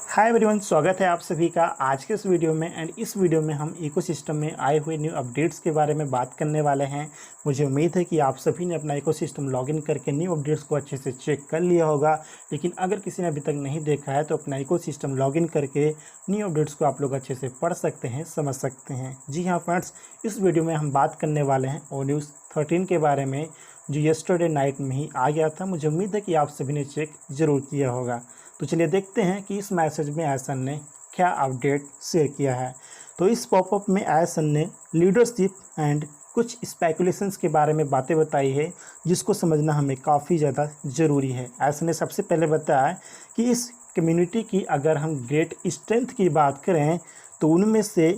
Hi everyone, स्वागत है आप सभी का आज के इस वीडियो में। एंड इस वीडियो में हम इकोसिस्टम में आए हुए न्यू अपडेट्स के बारे में बात करने वाले हैं। मुझे उम्मीद है कि आप सभी ने अपना इकोसिस्टम लॉगिन करके न्यू अपडेट्स को अच्छे से चेक कर लिया होगा, लेकिन अगर किसी ने अभी तक नहीं देखा है तो अपना इकोसिस्टम लॉगिन करके न्यू अपडेट्स को आप लोग अच्छे से पढ़ सकते हैं, समझ सकते हैं। जी हाँ फ्रेंड्स, इस वीडियो में हम बात करने वाले हैं ONews 13 के बारे में, जो यस्टरडे नाइट में ही आ गया था। मुझे उम्मीद है कि आप सभी ने चेक ज़रूर किया होगा। तो चलिए देखते हैं कि इस मैसेज में एसन ने क्या अपडेट शेयर किया है। तो इस पॉपअप में एसन ने लीडरशिप एंड कुछ स्पेकुलेशंस के बारे में बातें बताई है, जिसको समझना हमें काफ़ी ज़्यादा ज़रूरी है। एसन ने सबसे पहले बताया कि इस कम्युनिटी की अगर हम ग्रेट स्ट्रेंथ की बात करें तो उनमें से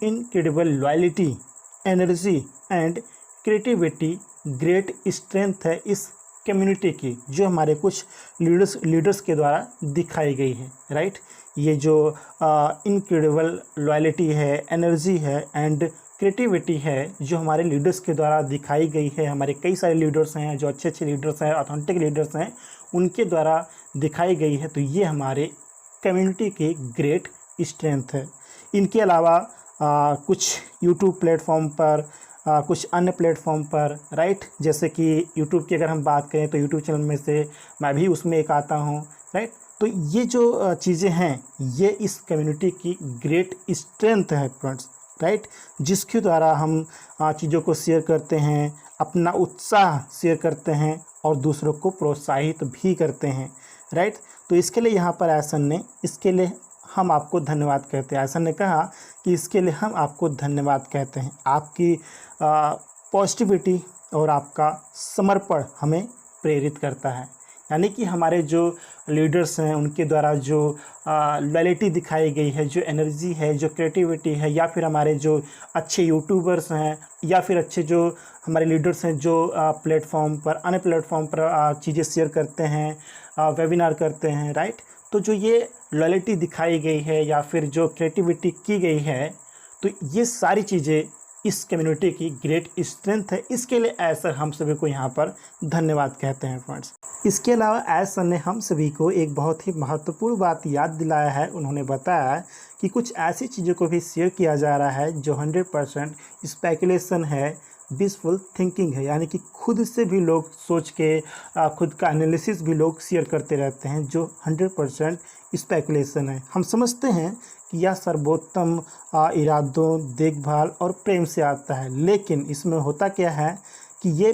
incredible loyalty, energy and creativity great strength है इस कम्युनिटी की, जो हमारे कुछ लीडर्स के द्वारा दिखाई गई है। राइट, ये जो इनक्रेडिबल लॉयल्टी है, एनर्जी है एंड क्रिएटिविटी है, जो हमारे लीडर्स के द्वारा दिखाई गई है। हमारे कई सारे लीडर्स हैं जो अच्छे अच्छे लीडर्स हैं, ऑथेंटिक लीडर्स हैं, उनके द्वारा दिखाई गई है। तो ये हमारे कम्युनिटी की ग्रेट स्ट्रेंथ है। इनके अलावा कुछ यूट्यूब प्लेटफॉर्म पर, कुछ अन्य प्लेटफॉर्म पर, राइट, जैसे कि यूट्यूब की अगर हम बात करें तो यूट्यूब चैनल में से मैं भी उसमें एक आता हूँ। राइट, तो ये जो चीज़ें हैं ये इस कम्युनिटी की ग्रेट स्ट्रेंथ है फ्रेंड्स। राइट, जिसके द्वारा हम चीज़ों को शेयर करते हैं, अपना उत्साह शेयर करते हैं और दूसरों को प्रोत्साहित भी करते हैं। राइट, तो इसके लिए यहाँ पर एसन ने इसके लिए हम आपको धन्यवाद कहते हैं। एसन ने कहा कि इसके लिए हम आपको धन्यवाद कहते हैं। आपकी पॉजिटिविटी और आपका समर्पण हमें प्रेरित करता है। यानी कि हमारे जो लीडर्स हैं उनके द्वारा जो लॉयल्टी दिखाई गई है, जो एनर्जी है, जो क्रिएटिविटी है, या फिर हमारे जो अच्छे यूट्यूबर्स हैं, या फिर अच्छे जो हमारे लीडर्स हैं जो प्लेटफॉर्म पर, अन्य प्लेटफॉर्म पर चीज़ें शेयर करते हैं, वेबिनार करते हैं। राइट, तो जो ये लॉयल्टी दिखाई गई है या फिर जो क्रिएटिविटी की गई है, तो ये सारी चीज़ें इस कम्युनिटी की ग्रेट स्ट्रेंथ है। इसके लिए एसन हम सभी को यहाँ पर धन्यवाद कहते हैं फ्रेंड्स। इसके अलावा एसन ने हम सभी को एक बहुत ही महत्वपूर्ण बात याद दिलाया है। उन्होंने बताया कि कुछ ऐसी चीज़ों को भी शेयर किया जा रहा है जो 100% स्पेकुलेशन है, विशफुल थिंकिंग है। यानी कि खुद से भी लोग सोच के खुद का एनालिसिस भी लोग शेयर करते रहते हैं, जो 100% स्पेकुलेशन है। हम समझते हैं कि यह सर्वोत्तम इरादों, देखभाल और प्रेम से आता है, लेकिन इसमें होता क्या है कि ये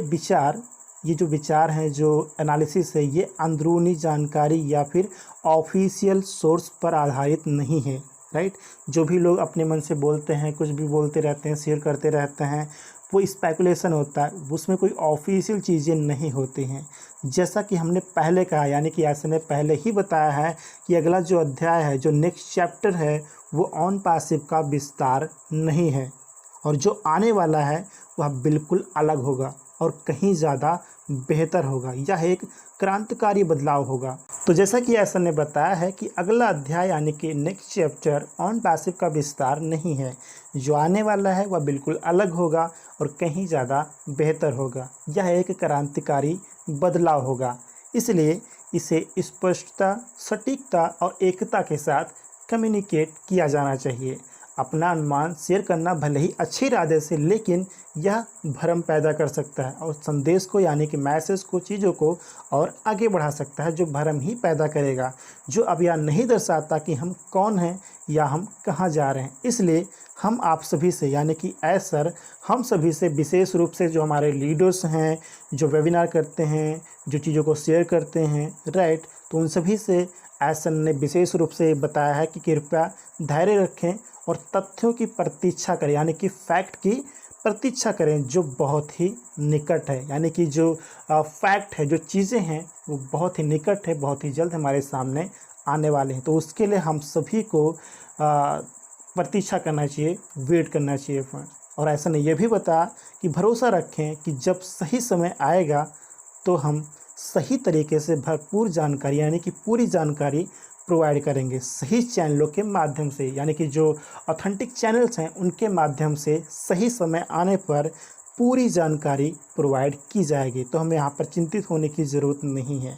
जो विचार हैं, जो एनालिसिस है, ये अंदरूनी जानकारी या फिर ऑफिशियल सोर्स पर आधारित नहीं है। राइट, जो भी लोग अपने मन से बोलते हैं, कुछ भी बोलते रहते हैं, शेयर करते रहते हैं, वो स्पेकुलेशन होता है, उसमें कोई ऑफिशियल चीज़ें नहीं होती हैं। जैसा कि हमने पहले कहा, यानी कि ऐसे ने पहले ही बताया है कि अगला जो अध्याय है, जो नेक्स्ट चैप्टर है, वो ऑन पैसिव का विस्तार नहीं है, और जो आने वाला है वह बिल्कुल अलग होगा और कहीं ज़्यादा बेहतर होगा। यह एक क्रांतिकारी बदलाव होगा। तो जैसा कि एसन ने बताया है कि अगला अध्याय यानी कि नेक्स्ट चैप्टर ऑन पैसिव का विस्तार नहीं है, जो आने वाला है वह बिल्कुल अलग होगा और कहीं ज़्यादा बेहतर होगा। यह एक क्रांतिकारी बदलाव होगा, इसलिए इसे स्पष्टता, सटीकता और एकता के साथ कम्युनिकेट किया जाना चाहिए। अपना अनुमान शेयर करना भले ही अच्छे इरादे से, लेकिन यह भ्रम पैदा कर सकता है और संदेश को, यानी कि मैसेज को, चीज़ों को और आगे बढ़ा सकता है, जो भ्रम ही पैदा करेगा, जो अब यह नहीं दर्शाता कि हम कौन हैं या हम कहाँ जा रहे हैं। इसलिए हम आप सभी से, यानी कि सर, हम सभी से विशेष रूप से जो हमारे लीडर्स हैं, जो वेबिनार करते हैं, जो चीज़ों को शेयर करते हैं, राइट, तो उन सभी से एसन ने विशेष रूप से बताया है कि कृपया धैर्य रखें और तथ्यों की प्रतीक्षा करें, यानी कि फैक्ट की प्रतीक्षा करें, जो बहुत ही निकट है। यानी कि जो फैक्ट है, जो चीज़ें हैं, वो बहुत ही निकट है, बहुत ही जल्द हमारे सामने आने वाले हैं। तो उसके लिए हम सभी को प्रतीक्षा करना चाहिए, वेट करना चाहिए फ्रेंड्स। और ऐसा ने यह भी बताया कि भरोसा रखें कि जब सही समय आएगा तो हम सही तरीके से भरपूर जानकारी, यानी कि पूरी जानकारी प्रोवाइड करेंगे, सही चैनलों के माध्यम से, यानी कि जो ऑथेंटिक चैनल्स हैं उनके माध्यम से सही समय आने पर पूरी जानकारी प्रोवाइड की जाएगी। तो हमें यहाँ पर चिंतित होने की ज़रूरत नहीं है।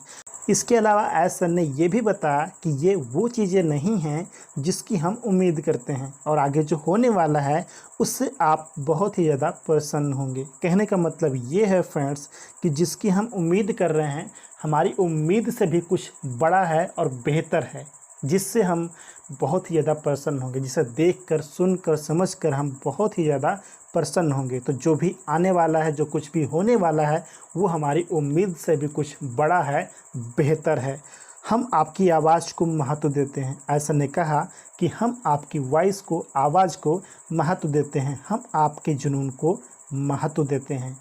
इसके अलावा एज सर ने ये भी बताया कि ये वो चीज़ें नहीं हैं जिसकी हम उम्मीद करते हैं और आगे जो होने वाला है उससे आप बहुत ही ज़्यादा प्रसन्न होंगे। कहने का मतलब ये है फ्रेंड्स कि जिसकी हम उम्मीद कर रहे हैं हमारी उम्मीद से भी कुछ बड़ा है और बेहतर है, जिससे हम बहुत ही ज़्यादा प्रसन्न होंगे, जिसे देखकर सुनकर समझकर हम बहुत ही ज़्यादा प्रसन्न होंगे। तो जो भी आने वाला है, जो कुछ भी होने वाला है, वो हमारी उम्मीद से भी कुछ बड़ा है, बेहतर है। हम आपकी आवाज़ को महत्व देते हैं। ऐसा ने कहा कि हम आपकी वॉइस को, आवाज़ को महत्व देते हैं, हम आपके जुनून को महत्व देते हैं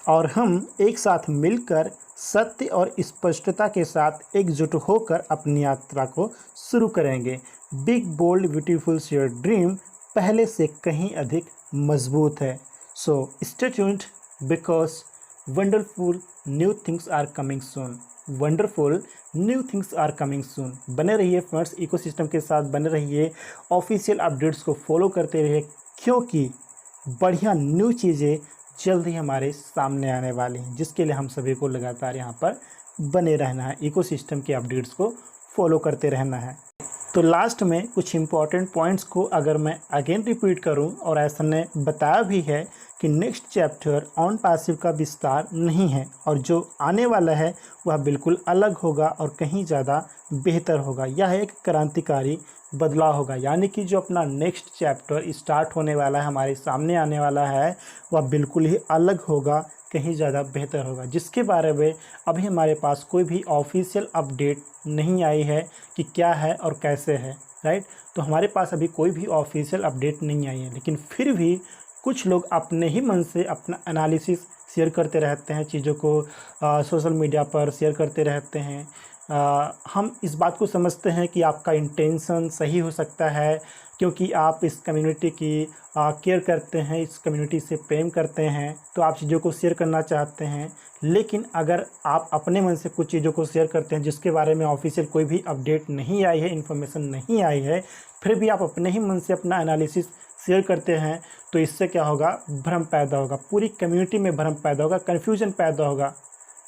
और हम एक साथ मिलकर सत्य और स्पष्टता के साथ एकजुट होकर अपनी यात्रा को शुरू करेंगे। Big bold beautiful share dream पहले से कहीं अधिक मजबूत है। So stay tuned because wonderful new things are coming soon. Wonderful new things are coming soon. बने रहिए फ्रेंड्स, इकोसिस्टम के साथ बने रहिए, ऑफिशियल अपडेट्स को फॉलो करते रहिए, क्योंकि बढ़िया न्यू चीज़ें जल्द ही हमारे सामने आने वाली हैं, जिसके लिए हम सभी को लगातार यहाँ पर बने रहना है, इकोसिस्टम के अपडेट्स को फॉलो करते रहना है। तो लास्ट में कुछ इम्पॉर्टेंट पॉइंट्स को अगर मैं अगेन रिपीट करूं, और ऐसा ने बताया भी है कि नेक्स्ट चैप्टर ऑन पैसिव का विस्तार नहीं है और जो आने वाला है वह बिल्कुल अलग होगा और कहीं ज़्यादा बेहतर होगा। यह एक क्रांतिकारी बदलाव होगा, यानी कि जो अपना नेक्स्ट चैप्टर स्टार्ट होने वाला है, हमारे सामने आने वाला है, वह बिल्कुल ही अलग होगा, कहीं ज़्यादा बेहतर होगा, जिसके बारे में अभी हमारे पास कोई भी ऑफिशियल अपडेट नहीं आई है कि क्या है और कैसे है, राइट। तो हमारे पास अभी कोई भी ऑफिशियल अपडेट नहीं आई है, लेकिन फिर भी कुछ लोग अपने ही मन से अपना एनालिसिस शेयर करते रहते हैं, चीज़ों को सोशल मीडिया पर शेयर करते रहते हैं। हम इस बात को समझते हैं कि आपका इंटेंशन सही हो सकता है, क्योंकि आप इस कम्युनिटी की केयर करते हैं, इस कम्युनिटी से प्रेम करते हैं, तो आप चीज़ों को शेयर करना चाहते हैं। लेकिन अगर आप अपने मन से कुछ चीज़ों को शेयर करते हैं जिसके बारे में ऑफिशियल कोई भी अपडेट नहीं आई है, इन्फॉर्मेशन नहीं आई है, फिर भी आप अपने ही मन से अपना एनालिसिस शेयर करते हैं, तो इससे क्या होगा, भ्रम पैदा होगा, पूरी कम्युनिटी में भ्रम पैदा होगा, कन्फ्यूजन पैदा होगा,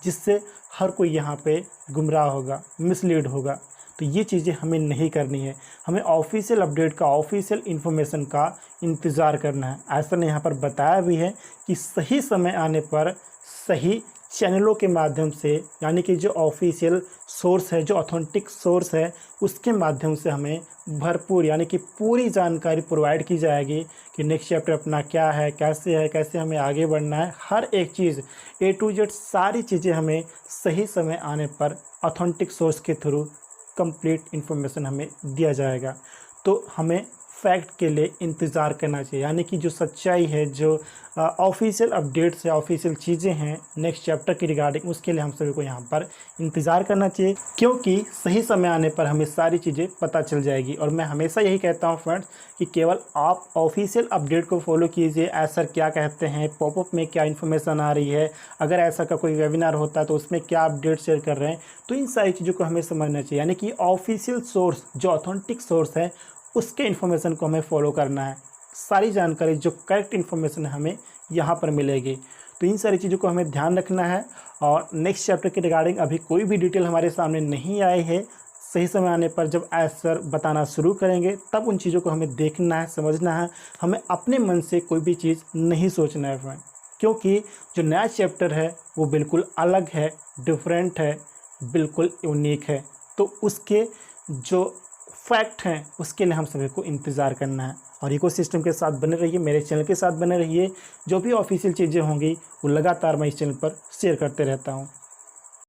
जिससे हर कोई यहाँ पे गुमराह होगा, मिसलीड होगा। तो ये चीज़ें हमें नहीं करनी है, हमें ऑफिशियल अपडेट का, ऑफिशियल इन्फॉर्मेशन का इंतज़ार करना है। ऐसा ने यहाँ पर बताया भी है कि सही समय आने पर सही चैनलों के माध्यम से, यानी कि जो ऑफिशियल सोर्स है, जो ऑथेंटिक सोर्स है, उसके माध्यम से हमें भरपूर, यानी कि पूरी जानकारी प्रोवाइड की जाएगी कि नेक्स्ट चैप्टर अपना क्या है, कैसे हमें आगे बढ़ना है। हर एक चीज़ A to Z सारी चीज़ें हमें सही समय आने पर ऑथेंटिक सोर्स के थ्रू कंप्लीट इन्फॉर्मेशन हमें दिया जाएगा। तो हमें फैक्ट के लिए इंतज़ार करना चाहिए, यानी कि जो सच्चाई है, जो ऑफिशियल अपडेट्स है, ऑफिशियल चीज़ें हैं नेक्स्ट चैप्टर की रिगार्डिंग, उसके लिए हम सभी को यहाँ पर इंतज़ार करना चाहिए, क्योंकि सही समय आने पर हमें सारी चीज़ें पता चल जाएगी। और मैं हमेशा यही कहता हूँ फ्रेंड्स कि केवल आप ऑफिशियल अपडेट को फॉलो कीजिए, ऐसा क्या कहते हैं, पॉपअप में क्या इन्फॉर्मेशन आ रही है, अगर ऐसा का कोई वेबिनार होता है तो उसमें क्या अपडेट शेयर कर रहे हैं, तो इन सारी चीज़ों को हमें समझना चाहिए। यानी कि ऑफिशियल सोर्स, जो ऑथेंटिक सोर्स है, उसके इन्फॉर्मेशन को हमें फॉलो करना है। सारी जानकारी, जो करेक्ट इन्फॉर्मेशन है, हमें यहाँ पर मिलेगी। तो इन सारी चीज़ों को हमें ध्यान रखना है। और नेक्स्ट चैप्टर के रिगार्डिंग अभी कोई भी डिटेल हमारे सामने नहीं आई है। सही समय आने पर जब सर बताना शुरू करेंगे, तब उन चीज़ों को हमें देखना है, समझना है। हमें अपने मन से कोई भी चीज़ नहीं सोचना है फ्रेंड, क्योंकि जो नया चैप्टर है वो बिल्कुल अलग है, डिफरेंट है, बिल्कुल यूनिक है। तो उसके जो फैक्ट हैं उसके लिए हम सभी को इंतज़ार करना है। और इकोसिस्टम के साथ बने रहिए, मेरे चैनल के साथ बने रहिए। जो भी ऑफिशियल चीज़ें होंगी वो लगातार मैं इस चैनल पर शेयर करते रहता हूँ।